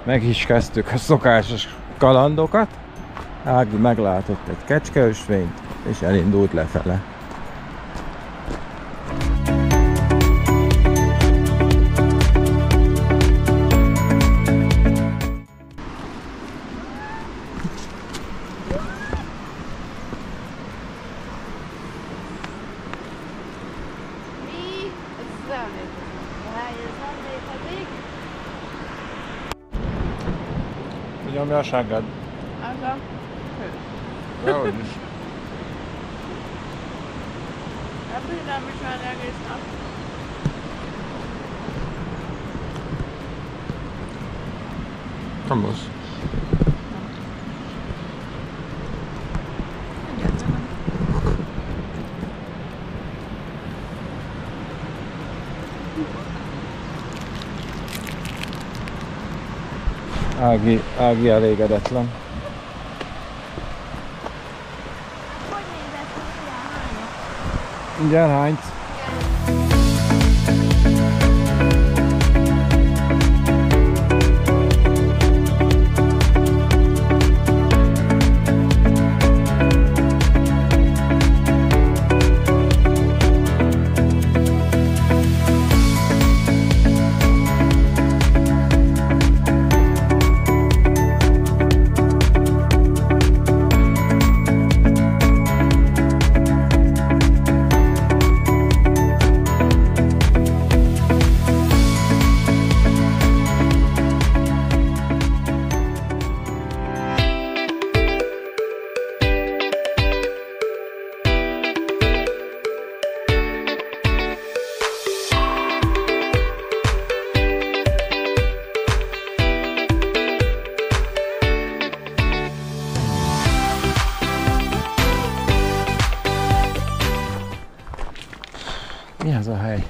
Meg is kezdtük a szokásos kalandokat. Ági meglátott egy kecskeösvényt, és elindult lefele. Nyomja a sággad? Az a fő. Dehogy is. Ebédem is már egész nap. Kamusz. Ági elégedetlen. Hogy nézett ki a hányat? Mindjárt hánysz? Mi az a hely?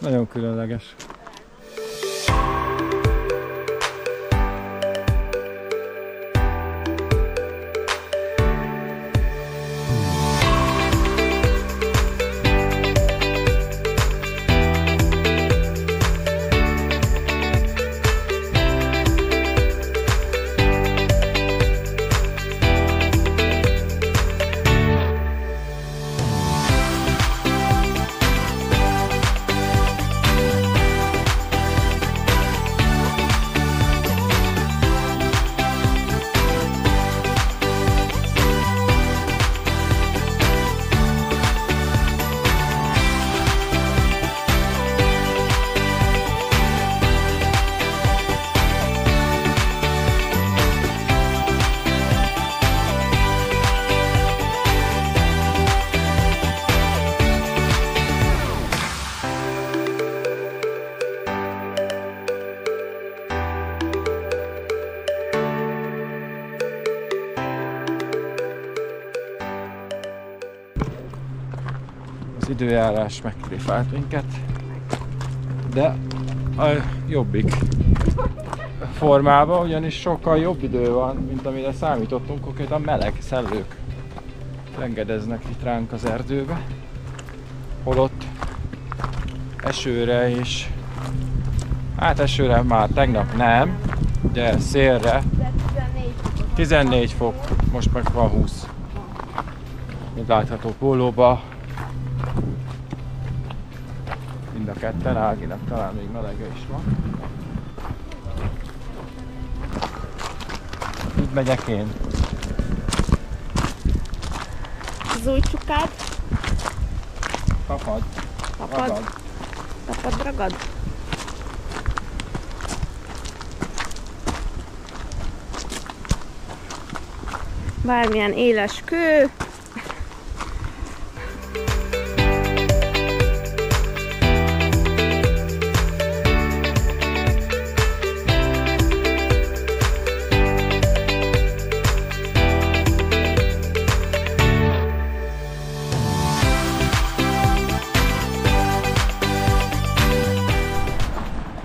Nagyon különleges. Az időjárás megtréfált minket, de a jobbik formában, ugyanis sokkal jobb idő van, mint amire számítottunk, konkrétan meleg szellők engedeznek itt ránk az erdőbe, holott esőre is, hát esőre már tegnap nem, de szélre 14 fok, most meg van 20. Mint látható pólóba, mind a ketten, Áginak talán még melege is van. Így megyek én. Az új csukád? Tapad. Tapad? Tapad, ragad? Bármilyen éles kő.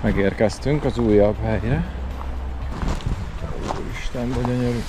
Megérkeztünk az újabb helyre. Úristen, de gyönyörű.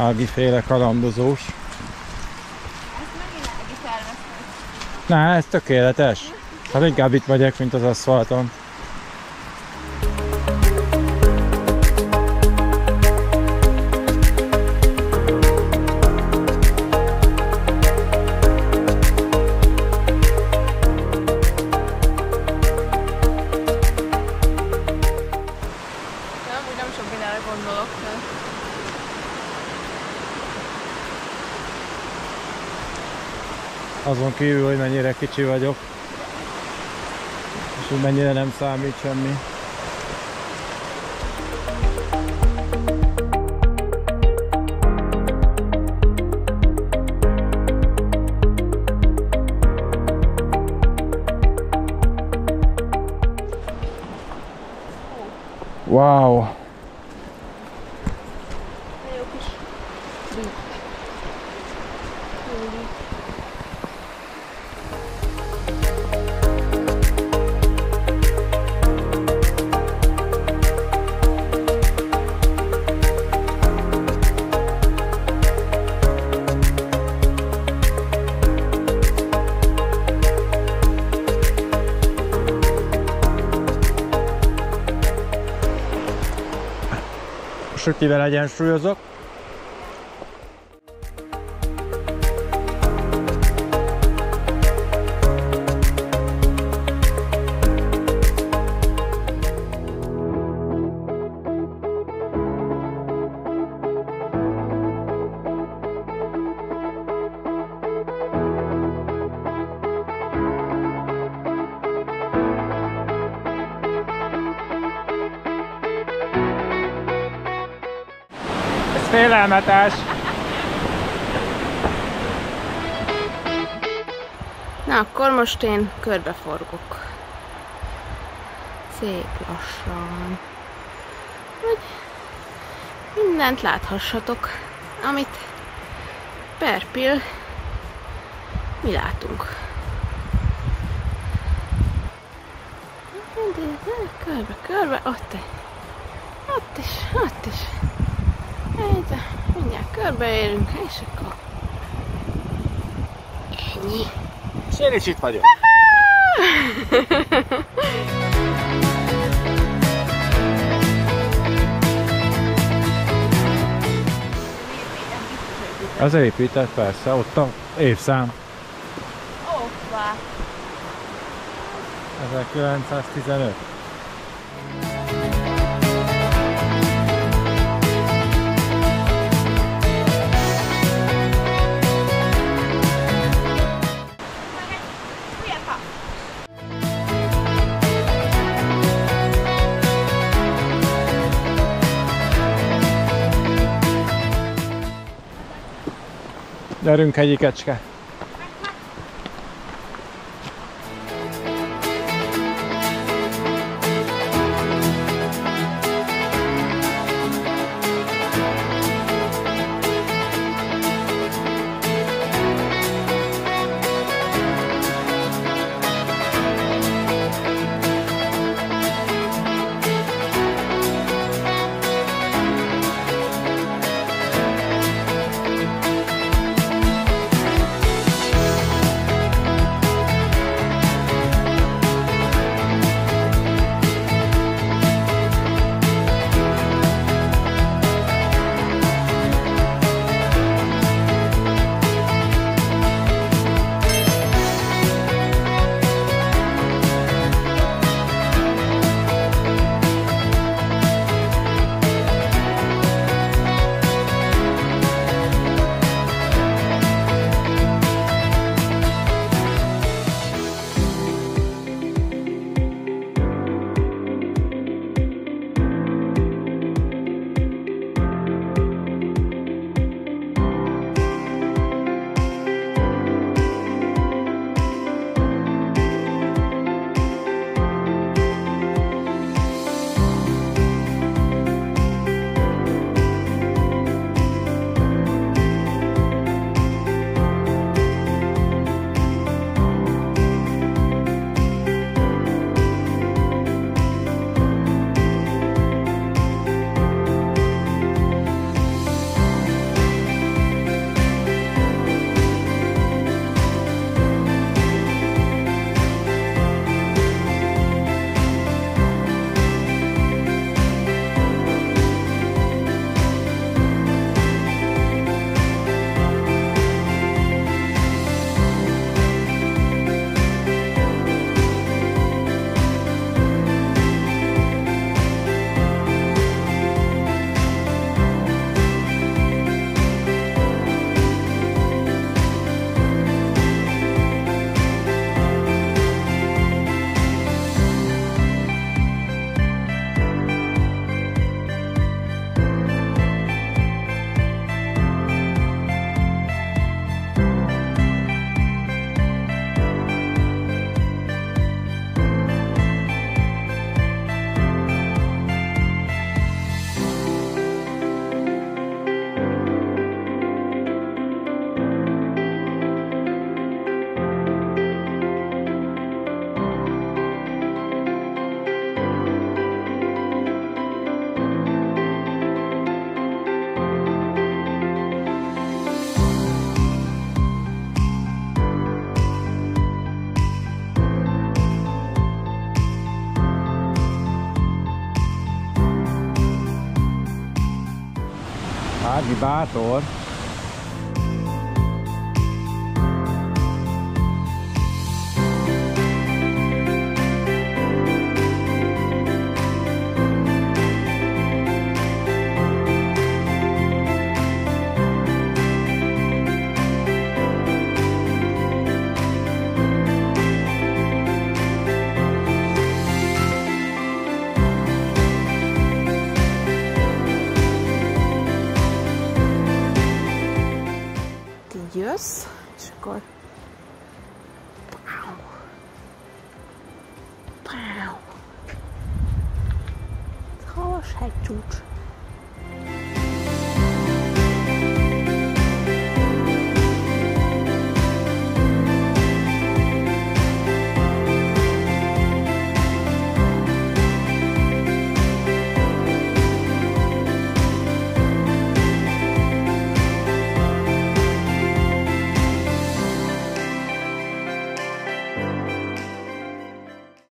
Ági-féle kalandozós. Ezt megint Ági terveztem. Na, ez tökéletes. Hát inkább itt megyek, mint az aszfalton. Nem sok mindenre gondolok. Azon kívül, hogy mennyire kicsi vagyok. És hogy mennyire nem számít semmi. Wow! Jó kis beach. Sütivel egyensúlyozok. Ez félelmetes! Na, akkor most én körbeforgok. Szép lassan. Hogy mindent láthassatok, amit per pill mi látunk. Körbe, körbe, ott is. Mindjárt körbeérünk, és akkor ennyi. És én is itt vagyok. Az épített, persze, ott a évszám. Hoppá! 1915. Gyerünk, hegyi kecske! Ági bátor. Jössz, és akkor halas hegycsúcs.